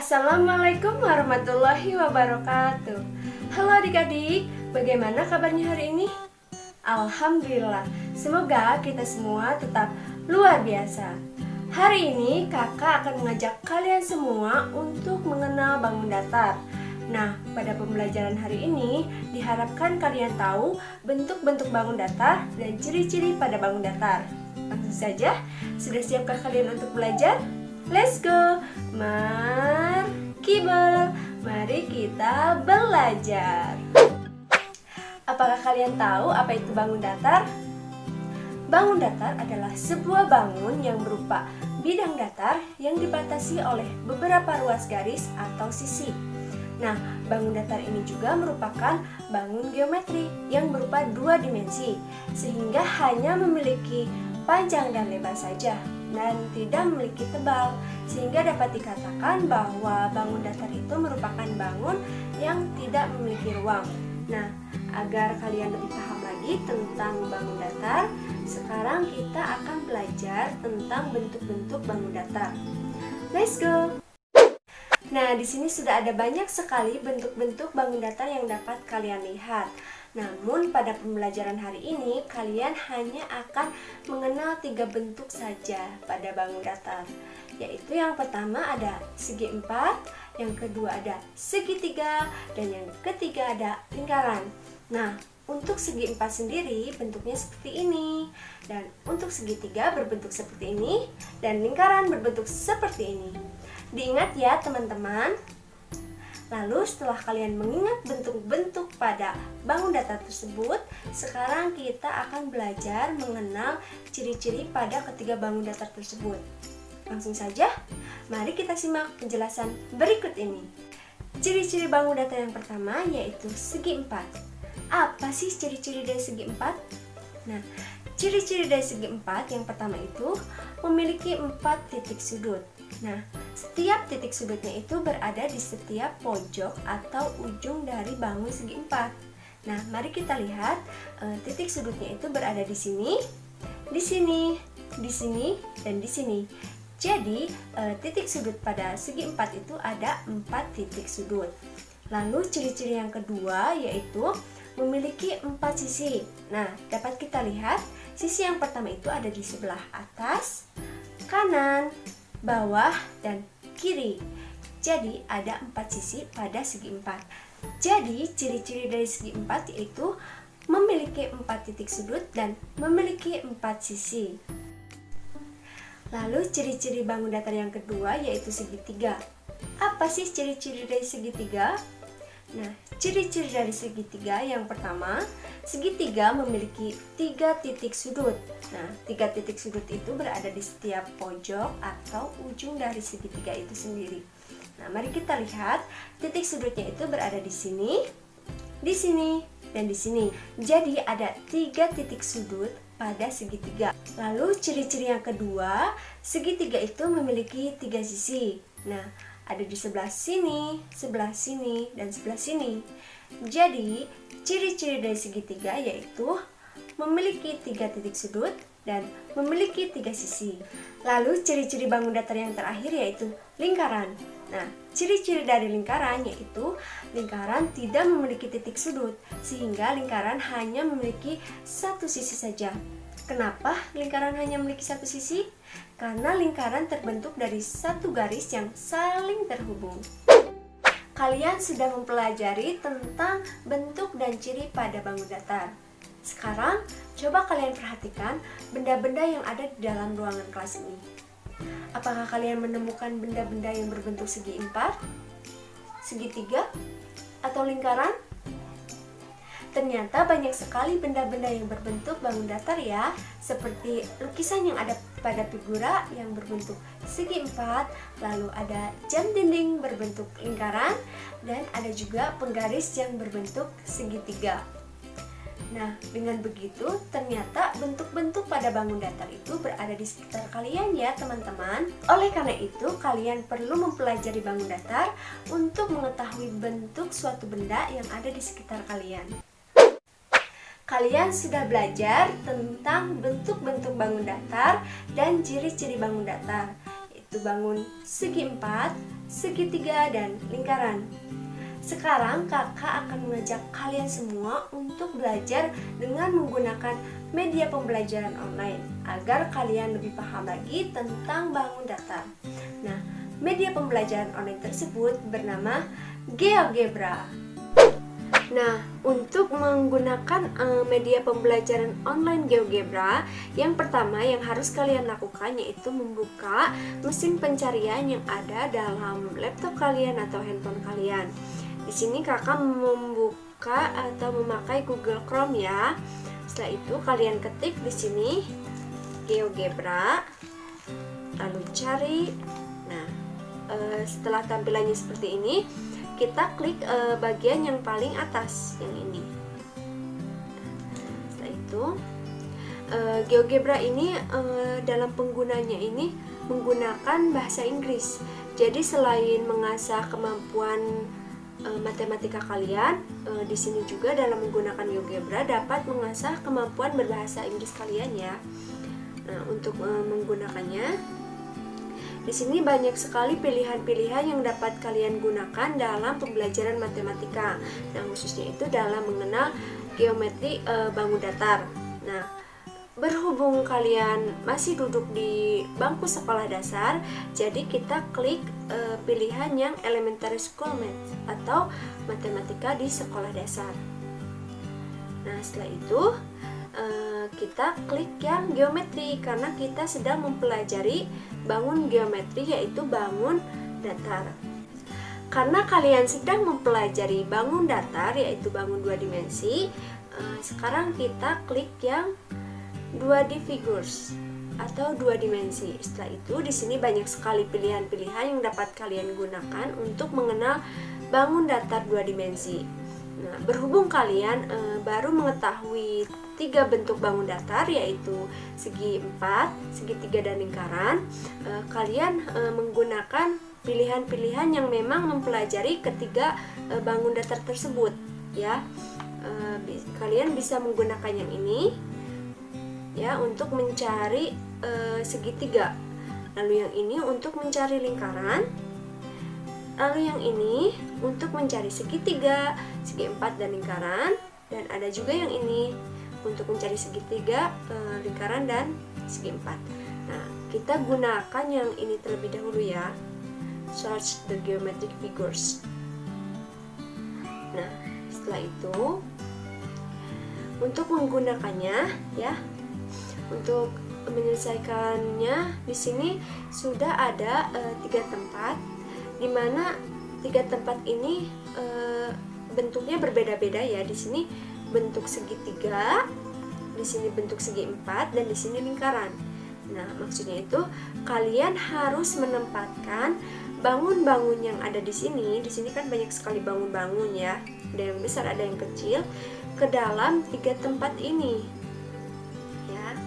Assalamualaikum warahmatullahi wabarakatuh. Halo adik-adik, bagaimana kabarnya hari ini? Alhamdulillah, semoga kita semua tetap luar biasa. Hari ini kakak akan mengajak kalian semua untuk mengenal bangun datar. Nah, pada pembelajaran hari ini diharapkan kalian tahu bentuk-bentuk bangun datar dan ciri-ciri pada bangun datar. Langsung saja, sudah siapkah kalian untuk belajar? Let's go! Mari kita belajar. Apakah kalian tahu apa itu bangun datar? Bangun datar adalah sebuah bangun yang berupa bidang datar yang dibatasi oleh beberapa ruas garis atau sisi. Nah, bangun datar ini juga merupakan bangun geometri yang berupa dua dimensi, sehingga hanya memiliki panjang dan lebar saja dan tidak memiliki tebal, sehingga dapat dikatakan bahwa bangun datar itu merupakan bangun yang tidak memiliki ruang. Nah, agar kalian lebih paham lagi tentang bangun datar, sekarang kita akan belajar tentang bentuk-bentuk bangun datar. Let's go! Nah, di sini sudah ada banyak sekali bentuk-bentuk bangun datar yang dapat kalian lihat. Namun pada pembelajaran hari ini kalian hanya akan mengenal 3 bentuk saja pada bangun datar, yaitu yang pertama ada segi 4, yang kedua ada segitiga, dan yang ketiga ada lingkaran. Nah, untuk segi 4 sendiri bentuknya seperti ini, dan untuk segitiga berbentuk seperti ini, dan lingkaran berbentuk seperti ini. Diingat ya teman-teman. Lalu setelah kalian mengingat bentuk-bentuk pada bangun datar tersebut, sekarang kita akan belajar mengenal ciri-ciri pada ketiga bangun datar tersebut. Langsung saja, mari kita simak penjelasan berikut ini. Ciri-ciri bangun datar yang pertama yaitu segi 4. Apa sih ciri-ciri dari segi 4? Nah, ciri-ciri dari segi 4 yang pertama itu memiliki 4 titik sudut. Nah, setiap titik sudutnya itu berada di setiap pojok atau ujung dari bangun segi 4. Nah, mari kita lihat titik sudutnya itu berada di sini, di sini, di sini, dan di sini. Jadi, titik sudut pada segi 4 itu ada 4 titik sudut. Lalu ciri-ciri yang kedua yaitu memiliki 4 sisi. Nah, dapat kita lihat sisi yang pertama itu ada di sebelah atas, kanan, bawah, dan kiri. Jadi ada 4 sisi pada segi 4. Jadi ciri-ciri dari segi 4 yaitu memiliki 4 titik sudut dan memiliki 4 sisi. Lalu ciri-ciri bangun datar yang kedua yaitu segitiga. Apa sih ciri-ciri dari segitiga? Nah, ciri-ciri dari segitiga yang pertama, segitiga memiliki 3 titik sudut. Nah, 3 titik sudut itu berada di setiap pojok atau ujung dari segitiga itu sendiri. Nah, mari kita lihat titik sudutnya itu berada di sini, dan di sini. Jadi ada 3 titik sudut pada segitiga. Lalu ciri-ciri yang kedua, segitiga itu memiliki 3 sisi. Nah, ada di sebelah sini, dan sebelah sini. Jadi, ciri-ciri dari segitiga yaitu memiliki 3 titik sudut dan memiliki 3 sisi. Lalu ciri-ciri bangun datar yang terakhir yaitu lingkaran. Nah, ciri-ciri dari lingkaran yaitu lingkaran tidak memiliki titik sudut, sehingga lingkaran hanya memiliki 1 sisi saja. Kenapa lingkaran hanya memiliki 1 sisi? Karena lingkaran terbentuk dari 1 garis yang saling terhubung. Kalian sudah mempelajari tentang bentuk dan ciri pada bangun datar. Sekarang, coba kalian perhatikan benda-benda yang ada di dalam ruangan kelas ini. Apakah kalian menemukan benda-benda yang berbentuk segi 4, segitiga, atau lingkaran? Ternyata banyak sekali benda-benda yang berbentuk bangun datar ya, seperti lukisan yang ada pada figura yang berbentuk segi 4, lalu ada jam dinding berbentuk lingkaran, dan ada juga penggaris yang berbentuk segitiga. Nah, dengan begitu ternyata bentuk-bentuk pada bangun datar itu berada di sekitar kalian ya teman-teman. Oleh karena itu, kalian perlu mempelajari bangun datar untuk mengetahui bentuk suatu benda yang ada di sekitar kalian. Kalian sudah belajar tentang bentuk-bentuk bangun datar dan ciri-ciri bangun datar. yaitu bangun segi empat, segitiga, dan lingkaran. Sekarang kakak akan mengajak kalian semua untuk belajar dengan menggunakan media pembelajaran online agar kalian lebih paham lagi tentang bangun datar. Nah, media pembelajaran online tersebut bernama GeoGebra. Nah, untuk menggunakan media pembelajaran online GeoGebra, yang pertama yang harus kalian lakukan yaitu membuka mesin pencarian yang ada dalam laptop kalian atau handphone kalian. Di sini kakak membuka atau memakai Google Chrome ya. Setelah itu kalian ketik di sini GeoGebra, lalu cari. Nah, setelah tampilannya seperti ini, kita klik bagian yang paling atas, yang ini. Setelah itu GeoGebra ini dalam penggunanya ini menggunakan bahasa Inggris. Jadi selain mengasah kemampuan matematika kalian, di sini juga dalam menggunakan GeoGebra dapat mengasah kemampuan berbahasa Inggris kalian ya. Nah, untuk menggunakannya, di sini banyak sekali pilihan-pilihan yang dapat kalian gunakan dalam pembelajaran matematika. Nah, khususnya itu dalam mengenal geometri bangun datar. Nah, berhubung kalian masih duduk di bangku sekolah dasar, jadi kita klik pilihan yang Elementary School Math atau matematika di sekolah dasar. Nah, setelah itu kita klik yang geometri karena kita sedang mempelajari bangun geometri, yaitu bangun datar. Karena kalian sedang mempelajari bangun datar, yaitu bangun dua dimensi, sekarang kita klik yang 2D figures atau dua dimensi. Setelah itu di sini banyak sekali pilihan-pilihan yang dapat kalian gunakan untuk mengenal bangun datar dua dimensi. Nah, berhubung kalian baru mengetahui 3 bentuk bangun datar, yaitu segi 4, segitiga, dan lingkaran, kalian menggunakan pilihan-pilihan yang memang mempelajari ketiga bangun datar tersebut ya. Kalian bisa menggunakan yang ini ya untuk mencari segitiga, lalu yang ini untuk mencari lingkaran, lalu yang ini untuk mencari segitiga, segi 4, dan lingkaran, dan ada juga yang ini untuk mencari segitiga, lingkaran, dan segi 4. Nah, kita gunakan yang ini terlebih dahulu ya. Search the geometric figures. Nah, setelah itu untuk menggunakannya ya, untuk menyelesaikannya, di sini sudah ada 3 tempat, di mana 3 tempat ini bentuknya berbeda-beda ya. Di sini bentuk segitiga, di sini bentuk segi 4, dan di sini lingkaran. Nah, maksudnya itu kalian harus menempatkan bangun-bangun yang ada di sini. Di sini kan banyak sekali bangun-bangun ya, ada yang besar, ada yang kecil, ke dalam 3 tempat ini. Ya.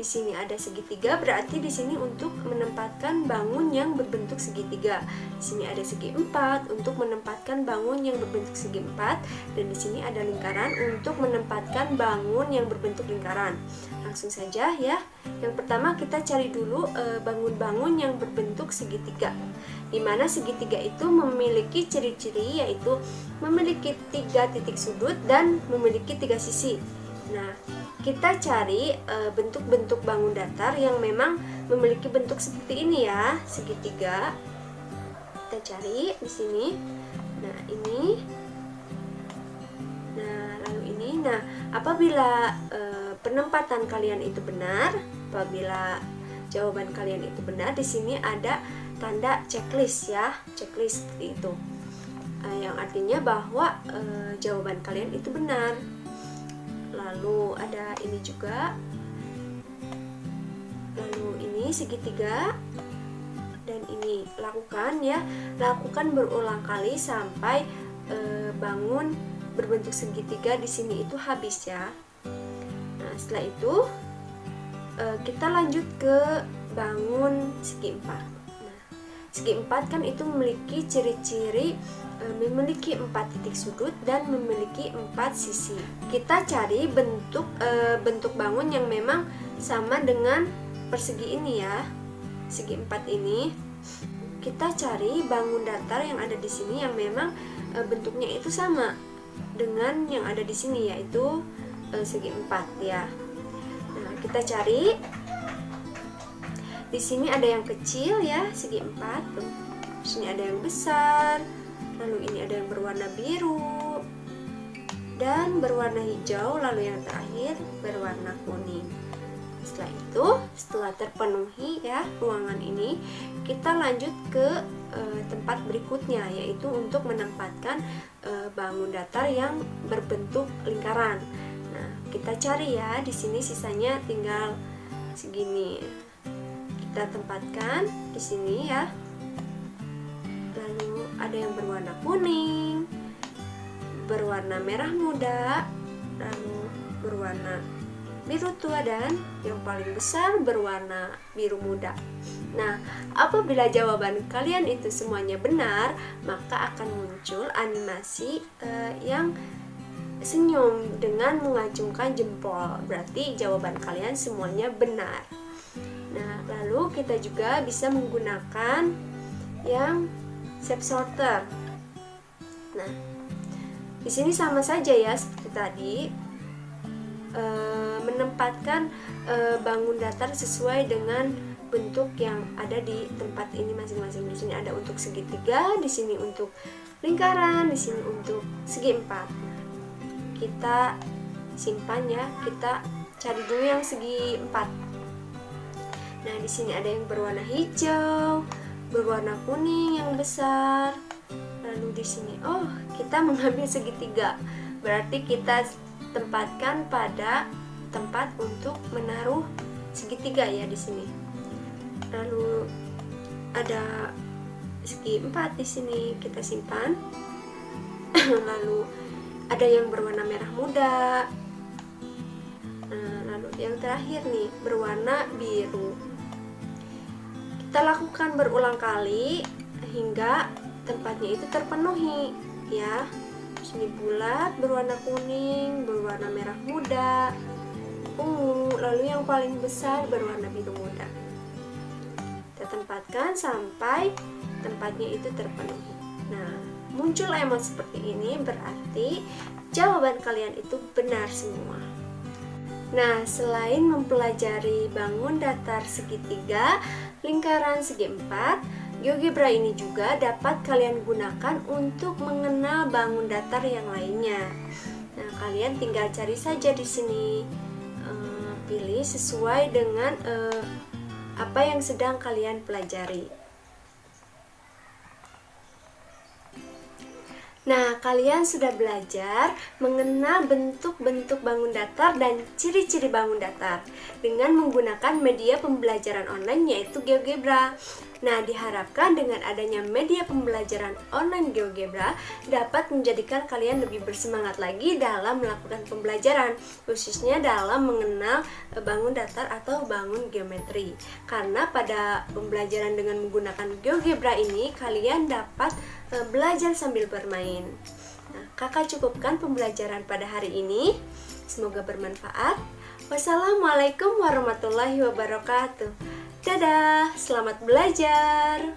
Di sini ada segitiga, berarti di sini untuk menempatkan bangun yang berbentuk segitiga. Di sini ada segi 4 untuk menempatkan bangun yang berbentuk segi 4, dan di sini ada lingkaran untuk menempatkan bangun yang berbentuk lingkaran. Langsung saja ya. Yang pertama kita cari dulu bangun-bangun yang berbentuk segitiga. Di mana segitiga itu memiliki ciri-ciri, yaitu memiliki 3 titik sudut dan memiliki 3 sisi. Nah, kita cari bentuk-bentuk bangun datar yang memang memiliki bentuk seperti ini ya, segitiga. Kita cari di sini. Nah, ini. Nah, lalu ini. Nah, apabila penempatan kalian itu benar, apabila jawaban kalian itu benar, di sini ada tanda checklist ya, checklist seperti itu. Yang artinya bahwa jawaban kalian itu benar. Lalu ada ini juga, lalu ini segitiga, dan ini lakukan ya, lakukan berulang kali sampai bangun berbentuk segitiga di sini itu habis ya. Nah, setelah itu kita lanjut ke bangun segi 4. Nah, segi 4 kan itu memiliki ciri-ciri memiliki 4 titik sudut dan memiliki 4 sisi. Kita cari bentuk bangun yang memang sama dengan persegi ini ya. segi 4 ini, kita cari bangun datar yang ada di sini yang memang bentuknya itu sama dengan yang ada di sini, yaitu segi 4 ya. Nah, kita cari. Di sini ada yang kecil ya, segi 4 tuh. Di sini ada yang besar. Lalu ini ada yang berwarna biru dan berwarna hijau, lalu yang terakhir berwarna kuning. Setelah itu, setelah terpenuhi ya ruangan ini, kita lanjut ke tempat berikutnya, yaitu untuk menempatkan bangun datar yang berbentuk lingkaran. Nah, kita cari ya, di sini sisanya tinggal segini. Kita tempatkan di sini ya. Lalu ada yang berwarna kuning, berwarna merah muda, lalu berwarna biru tua, dan yang paling besar berwarna biru muda. Nah, apabila jawaban kalian itu semuanya benar, maka akan muncul animasi yang senyum dengan mengacungkan jempol. Berarti jawaban kalian semuanya benar. Nah, lalu kita juga bisa menggunakan yang shape sorter. Nah, di sini sama saja ya seperti tadi, menempatkan bangun datar sesuai dengan bentuk yang ada di tempat ini masing-masing. Di sini ada untuk segitiga, di sini untuk lingkaran, di sini untuk segi 4. Kita simpan ya, kita cari dulu yang segi 4. Nah, di sini ada yang berwarna hijau, berwarna kuning yang besar. Lalu di sini, kita mengambil segitiga. Berarti kita tempatkan pada tempat untuk menaruh segitiga ya di sini. Lalu ada segi 4 di sini, kita simpan. Lalu ada yang berwarna merah muda. Nah, lalu yang terakhir nih berwarna biru. Kita lakukan berulang kali hingga tempatnya itu terpenuhi ya. Sini bulat, berwarna kuning, berwarna merah muda, ungu, lalu yang paling besar berwarna biru muda. Kita tempatkan sampai tempatnya itu terpenuhi. Nah, muncul emot seperti ini, berarti jawaban kalian itu benar semua. Nah, selain mempelajari bangun datar segitiga, lingkaran segi 4, GeoGebra ini juga dapat kalian gunakan untuk mengenal bangun datar yang lainnya. Nah, kalian tinggal cari saja di sini, pilih sesuai dengan apa yang sedang kalian pelajari. Nah, kalian sudah belajar mengenal bentuk-bentuk bangun datar dan ciri-ciri bangun datar dengan menggunakan media pembelajaran online yaitu GeoGebra. Nah, diharapkan dengan adanya media pembelajaran online GeoGebra dapat menjadikan kalian lebih bersemangat lagi dalam melakukan pembelajaran, khususnya dalam mengenal bangun datar atau bangun geometri. Karena pada pembelajaran dengan menggunakan GeoGebra ini, kalian dapat belajar sambil bermain. Nah, kakak cukupkan pembelajaran pada hari ini. Semoga bermanfaat. Wassalamualaikum warahmatullahi wabarakatuh. Dadah, selamat belajar.